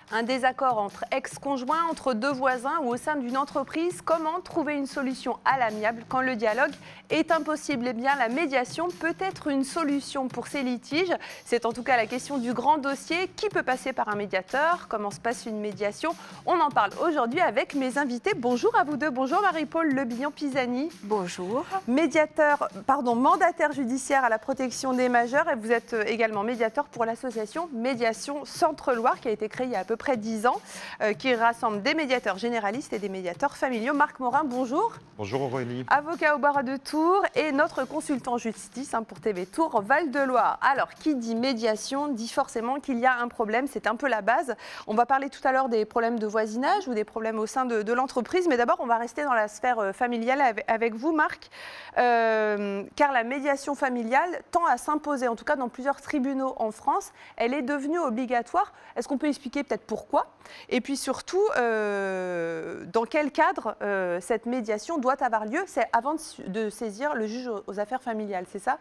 Un désaccord entre ex-conjoints, entre deux voisins ou au sein d'une entreprise, comment trouver une solution à l'amiable quand le dialogue est impossible? Eh bien, la médiation peut être une solution pour ces litiges. C'est en tout cas la question du grand dossier. Qui peut passer par un médiateur? Comment se passe une médiation? On en parle aujourd'hui avec mes invités. Bonjour à vous deux. Bonjour Marie-Paul Le Billon-Pisani. Bonjour. Mandataire judiciaire à la protection des majeurs, et vous êtes également médiateur pour l'association Médiation Centre-Loire qui a été créée il y a à peu près 10 ans, qui rassemble des médiateurs généralistes et des médiateurs familiaux. Marc Morin, bonjour. Bonjour Aurélie. Avocat au barreau de Tours et notre consultant justice pour TV Tours Val-de-Loire. Alors, qui dit médiation dit forcément qu'il y a un problème, c'est un peu la base. On va parler tout à l'heure des problèmes de voisinage ou des problèmes au sein de l'entreprise, mais d'abord on va rester dans la sphère familiale avec vous Marc, car la médiation familiale tend à s'imposer, en tout cas dans plusieurs tribunaux en France. Elle est devenue obligatoire. Est-ce qu'on peut expliquer peut-être pourquoi? Et puis surtout, dans quel cadre cette médiation doit avoir lieu? C'est avant de saisir le juge aux affaires familiales, c'est ça?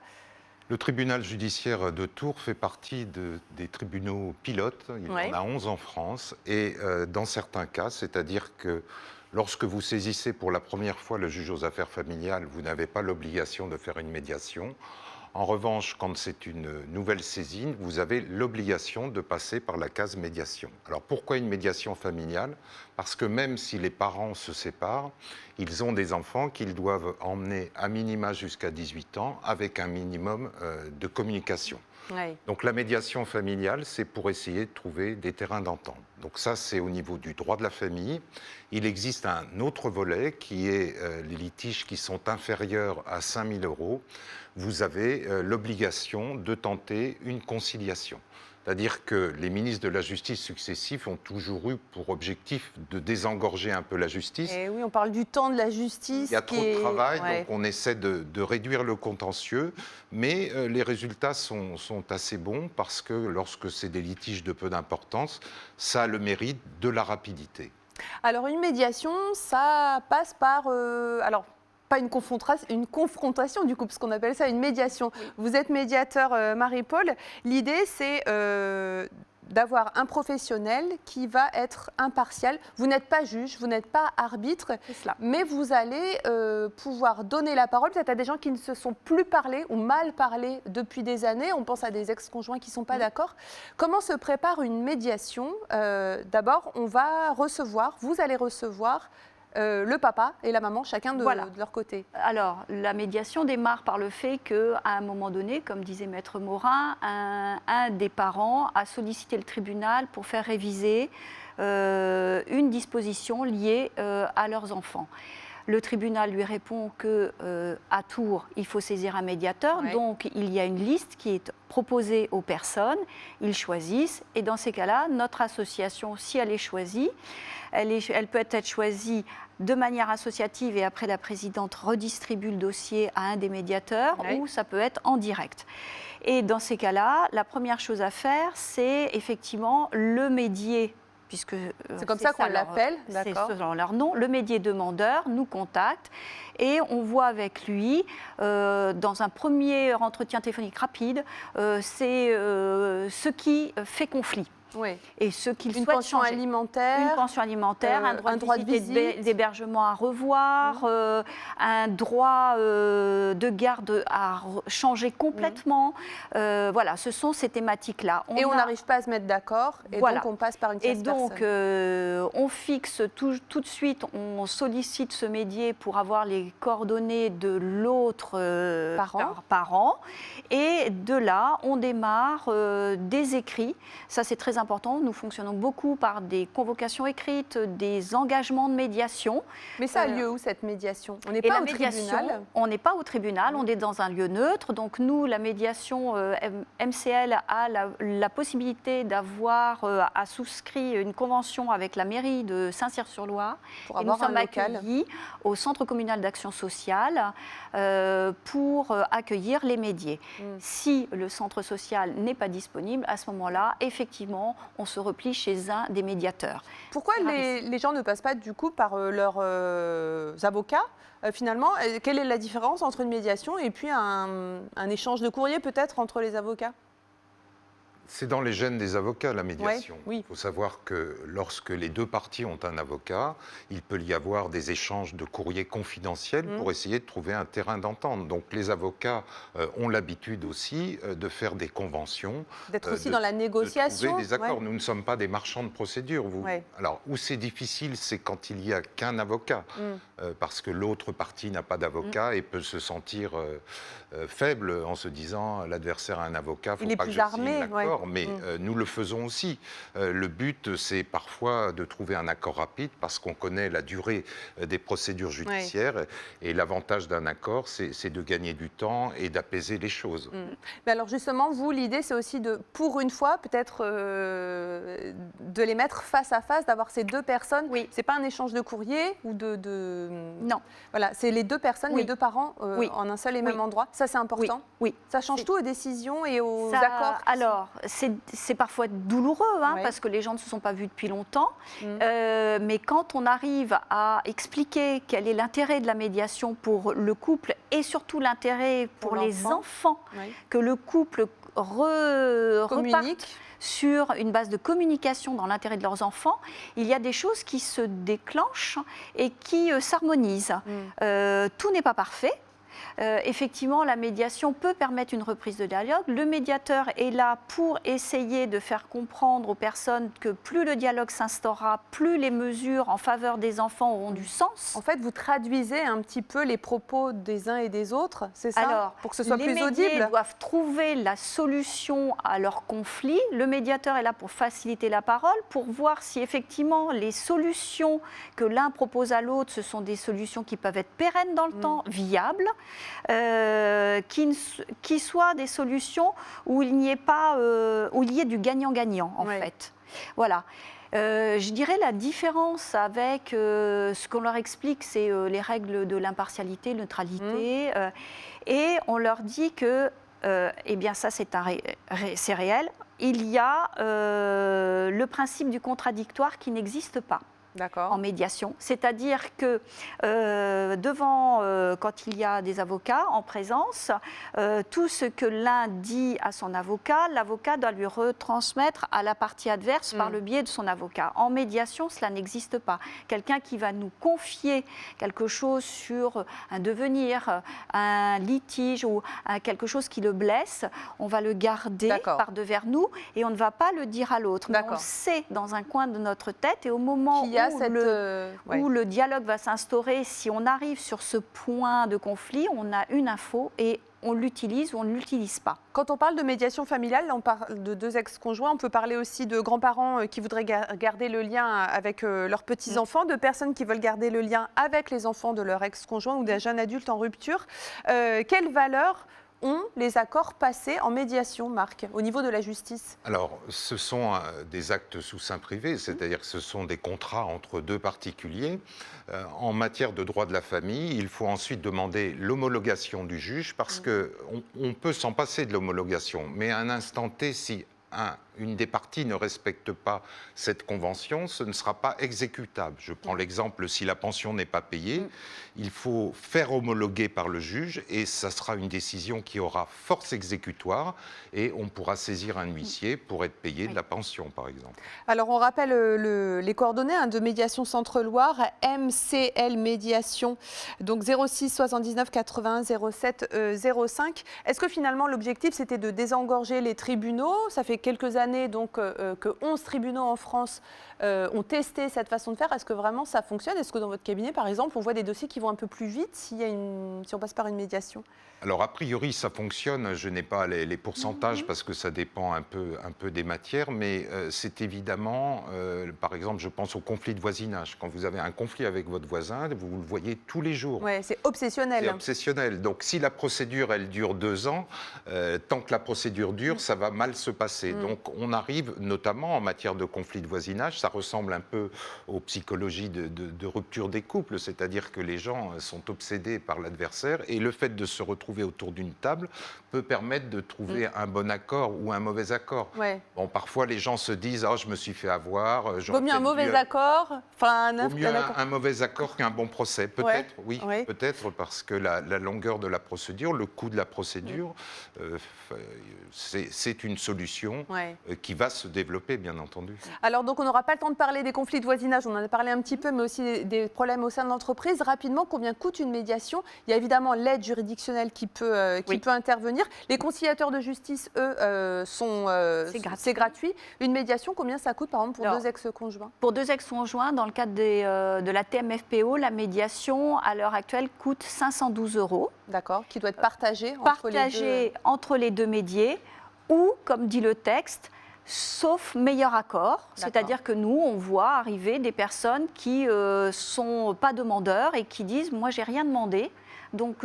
Le tribunal judiciaire de Tours fait partie des tribunaux pilotes. Il y en a 11 en France. Et dans certains cas, c'est-à-dire que lorsque vous saisissez pour la première fois le juge aux affaires familiales, vous n'avez pas l'obligation de faire une médiation. En revanche, quand c'est une nouvelle saisine, vous avez l'obligation de passer par la case médiation. Alors pourquoi une médiation familiale? Parce que même si les parents se séparent, ils ont des enfants qu'ils doivent emmener à minima jusqu'à 18 ans avec un minimum de communication. Oui. Donc la médiation familiale, c'est pour essayer de trouver des terrains d'entente. Donc ça, c'est au niveau du droit de la famille. Il existe un autre volet qui est les litiges qui sont inférieurs à 5 000 €. Vous avez l'obligation de tenter une conciliation. C'est-à-dire que les ministres de la Justice successifs ont toujours eu pour objectif de désengorger un peu la justice. Et oui, on parle du temps de la justice. Il y a trop de travail, donc on essaie de réduire le contentieux, mais les résultats sont assez bons parce que lorsque c'est des litiges de peu d'importance, ça a le mérite de la rapidité. Alors une médiation, ça passe par... pas une confrontation du coup, parce qu'on appelle ça une médiation. Oui. Vous êtes médiateur, Marie-Paul. L'idée, c'est d'avoir un professionnel qui va être impartial. Vous n'êtes pas juge, vous n'êtes pas arbitre, mais vous allez pouvoir donner la parole peut-être à des gens qui ne se sont plus parlé ou mal parlé depuis des années. On pense à des ex-conjoints qui ne sont pas d'accord. Comment se prépare une médiation? D'abord, vous allez recevoir le papa et la maman, chacun de leur côté. Alors, la médiation démarre par le fait qu'à un moment donné, comme disait Maître Morin, un des parents a sollicité le tribunal pour faire réviser une disposition liée à leurs enfants. Le tribunal lui répond qu'à Tours, il faut saisir un médiateur. Oui. Donc, il y a une liste qui est proposée aux personnes. Ils choisissent. Et dans ces cas-là, notre association, si elle est choisie, elle peut être choisie de manière associative et après la présidente redistribue le dossier à un des médiateurs, oui, ou ça peut être en direct. Et dans ces cas-là, la première chose à faire, c'est effectivement le médier. Puisque c'est comme ça qu'on l'appelle, c'est selon leur nom. Le médier demandeur nous contacte et on voit avec lui, dans un premier entretien téléphonique rapide, c'est ce qui fait conflit. Oui. Et ce qu'il souhaite pension changer. alimentaire, une pension alimentaire, un droit de visite, d'hébergement à revoir, un droit de garde à changer complètement. Voilà, ce sont ces thématiques-là. On n'arrive pas à se mettre d'accord, et donc on passe par une tierce personne. Et donc, on fixe tout de suite, on sollicite ce médier pour avoir les coordonnées de l'autre parent. Et de là, on démarre des écrits. Ça, c'est très important. Nous fonctionnons beaucoup par des convocations écrites, des engagements de médiation. Mais ça a lieu où, cette médiation? On n'est pas au tribunal? On n'est pas au tribunal, on est dans un lieu neutre. Donc nous, la médiation MCL a la possibilité d'avoir à souscrit une convention avec la mairie de Saint-Cyr-sur-Loire. Pour avoir un local. Nous sommes accueillis au Centre communal d'action sociale pour accueillir les médiés. Si le centre social n'est pas disponible, à ce moment-là, effectivement, on se replie chez un des médiateurs. Pourquoi les gens ne passent pas du coup par leurs avocats finalement? Quelle est la différence entre une médiation et puis un échange de courrier peut-être entre les avocats? C'est dans les gènes des avocats, la médiation. Ouais, oui. Il faut savoir que lorsque les deux parties ont un avocat, il peut y avoir des échanges de courriers confidentiels pour essayer de trouver un terrain d'entente. Donc les avocats ont l'habitude aussi de faire des conventions. D'être aussi dans la négociation. De trouver des accords. Nous ne sommes pas des marchands de procédure. Ouais. Alors, où c'est difficile, c'est quand il n'y a qu'un avocat, parce que l'autre partie n'a pas d'avocat et peut se sentir faible en se disant l'adversaire a un avocat, il faut pas que je signe l'accord. Mais nous le faisons aussi. Le but, c'est parfois de trouver un accord rapide parce qu'on connaît la durée des procédures judiciaires. Et l'avantage d'un accord, c'est de gagner du temps et d'apaiser les choses. Mais alors justement, vous, l'idée, c'est aussi de, pour une fois, peut-être de les mettre face à face, d'avoir ces deux personnes. Oui. C'est pas un échange de courrier ou Non. Voilà, c'est les deux personnes, les deux parents en un seul et même endroit. Ça, c'est important. Oui. Ça change tout aux décisions et aux accords. Alors, c'est parfois douloureux, parce que les gens ne se sont pas vus depuis longtemps. Mais quand on arrive à expliquer quel est l'intérêt de la médiation pour le couple et surtout l'intérêt pour les enfants, que le couple reparte sur une base de communication dans l'intérêt de leurs enfants, il y a des choses qui se déclenchent et qui s'harmonisent. Tout n'est pas parfait. Effectivement, la médiation peut permettre une reprise de dialogue. Le médiateur est là pour essayer de faire comprendre aux personnes que plus le dialogue s'instaurera, plus les mesures en faveur des enfants auront du sens. En fait, vous traduisez un petit peu les propos des uns et des autres, c'est ça? Alors, pour que ce soit plus audible. Les médiés doivent trouver la solution à leur conflit. Le médiateur est là pour faciliter la parole, pour voir si effectivement les solutions que l'un propose à l'autre, ce sont des solutions qui peuvent être pérennes dans le temps, viables. Qui soient des solutions où il n'y ait pas, où il y ait du gagnant-gagnant en fait. Voilà. Je dirais la différence avec ce qu'on leur explique, c'est les règles de l'impartialité, neutralité, et on leur dit que, eh bien ça c'est réel, il y a le principe du contradictoire qui n'existe pas. En médiation. C'est-à-dire que quand il y a des avocats en présence, tout ce que l'un dit à son avocat, l'avocat doit lui retransmettre à la partie adverse par le biais de son avocat. En médiation, cela n'existe pas. Quelqu'un qui va nous confier quelque chose sur un devenir, un litige ou quelque chose qui le blesse, on va le garder par devers nous et on ne va pas le dire à l'autre. On le sait dans un coin de notre tête et au moment où le dialogue va s'instaurer, si on arrive sur ce point de conflit, on a une info et on l'utilise ou on ne l'utilise pas. Quand on parle de médiation familiale, on parle de deux ex-conjoints, on peut parler aussi de grands-parents qui voudraient garder le lien avec leurs petits-enfants, de personnes qui veulent garder le lien avec les enfants de leur ex-conjoint ou d'un jeune adulte en rupture. Quelle valeur ont les accords passés en médiation, Marc, au niveau de la justice? Alors, ce sont des actes sous seing privé, c'est-à-dire que ce sont des contrats entre deux particuliers. En matière de droit de la famille, il faut ensuite demander l'homologation du juge parce qu'on peut s'en passer de l'homologation, mais à un instant T, si une des parties ne respecte pas cette convention, ce ne sera pas exécutable. Je prends l'exemple, si la pension n'est pas payée, il faut faire homologuer par le juge et ça sera une décision qui aura force exécutoire et on pourra saisir un huissier pour être payé de la pension, par exemple. Alors, on rappelle les coordonnées de Médiation Centre-Loire, MCL Médiation, donc 06 79 81 07 05. Est-ce que finalement l'objectif c'était de désengorger les tribunaux? Ça fait quelques années donc, que 11 tribunaux en France ont testé cette façon de faire. Est-ce que vraiment ça fonctionne? Est-ce que dans votre cabinet, par exemple, on voit des dossiers qui vont un peu plus vite si on passe par une médiation? Alors, a priori, ça fonctionne. Je n'ai pas les pourcentages parce que ça dépend un peu des matières, mais c'est évidemment, par exemple, je pense au conflit de voisinage. Quand vous avez un conflit avec votre voisin, vous le voyez tous les jours. Oui, c'est obsessionnel. C'est obsessionnel. Donc, si la procédure, elle dure 2 ans, tant que la procédure dure, ça va mal se passer. Donc, on arrive, notamment en matière de conflit de voisinage, ça ressemble un peu aux psychologies de rupture des couples, c'est-à-dire que les gens sont obsédés par l'adversaire et le fait de se retrouver autour d'une table peut permettre de trouver un bon accord ou un mauvais accord. Ouais. Bon, parfois, les gens se disent « Ah, je me suis fait avoir ». Vaut mieux un mauvais accord, enfin vaut mieux un mauvais accord qu'un bon procès. Peut-être, oui, peut-être, parce que la longueur de la procédure, le coût de la procédure, c'est une solution qui va se développer, bien entendu. Alors, donc, on n'aura pas le temps de parler des conflits de voisinage, on en a parlé un petit peu, mais aussi des problèmes au sein de l'entreprise. Rapidement, combien coûte une médiation? Il y a évidemment l'aide juridictionnelle qui peut intervenir. Les conciliateurs de justice, eux, c'est gratuit. Une médiation, combien ça coûte, par exemple, pour deux ex-conjoints? Pour deux ex-conjoints, dans le cadre de la TMFPO, la médiation, à l'heure actuelle, coûte 512 €. D'accord, qui doit être partagée entre les deux médiés, ou, comme dit le texte, sauf meilleur accord. C'est-à-dire que nous, on voit arriver des personnes qui ne sont pas demandeurs et qui disent « moi, j'ai rien demandé, donc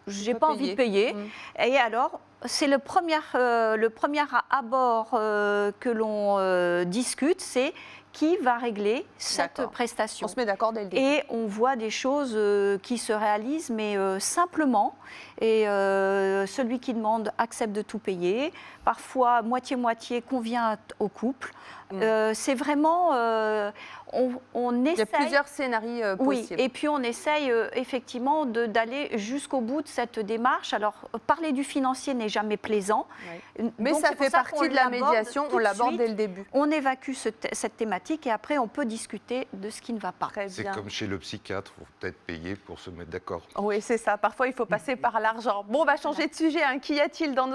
je n'ai pas envie de payer ». Et alors, c'est le premier abord que l'on discute, c'est qui va régler cette prestation. On se met d'accord dès le début. Et on voit des choses qui se réalisent, mais simplement. Et celui qui demande accepte de tout payer. Parfois, moitié-moitié convient au couple. C'est vraiment... on essaye... Il y a plusieurs scénarios possibles. Oui, et puis on essaye effectivement d'aller jusqu'au bout de cette démarche. Alors, parler du financier n'est jamais plaisant. Mais donc, ça fait partie de la médiation, on l'aborde dès le début. On évacue cette thématique et après on peut discuter de ce qui ne va pas. C'est comme chez le psychiatre, il faut peut-être payer pour se mettre d'accord. Oui, c'est ça. Parfois, il faut passer par l'argent. Bon, on va changer de sujet. Qu'y y aura-t-il dans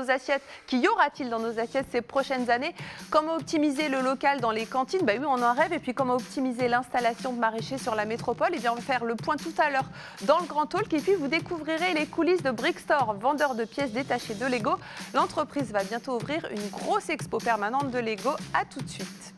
nos assiettes ces prochaines années? Comment optimiser le local dans les cantines? Oui, on en rêve. Et puis, comment optimiser l'installation de maraîchers sur la métropole? Eh bien, on va faire le point tout à l'heure dans le Grand Talk. Et puis, vous découvrirez les coulisses de Brickstore, vendeur de pièces détachées de Lego. L'entreprise va bientôt ouvrir une grosse expo permanente de Lego. À tout de suite.